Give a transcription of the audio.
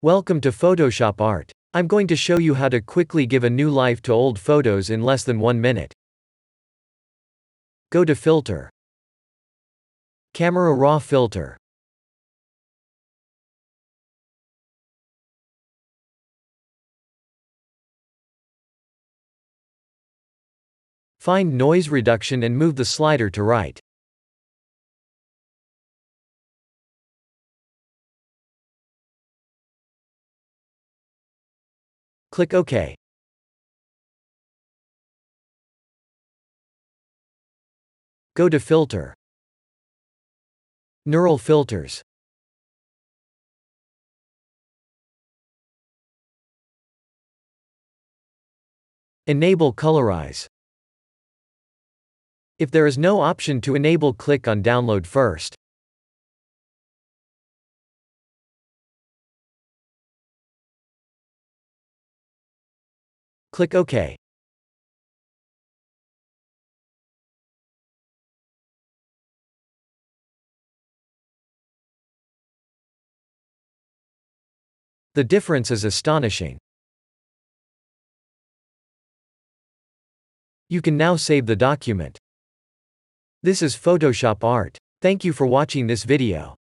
Welcome to Photoshop Art. I'm going to show you how to quickly give a new life to old photos in less than 1 minute. Go to Filter. Camera Raw Filter. Find Noise Reduction and move the slider to right. Click OK. Go to Filter. Neural Filters. Enable Colorize. If there is no option to enable, click on Download first. Click OK. The difference is astonishing. You can now save the document. This is Photoshop Art. Thank you for watching this video.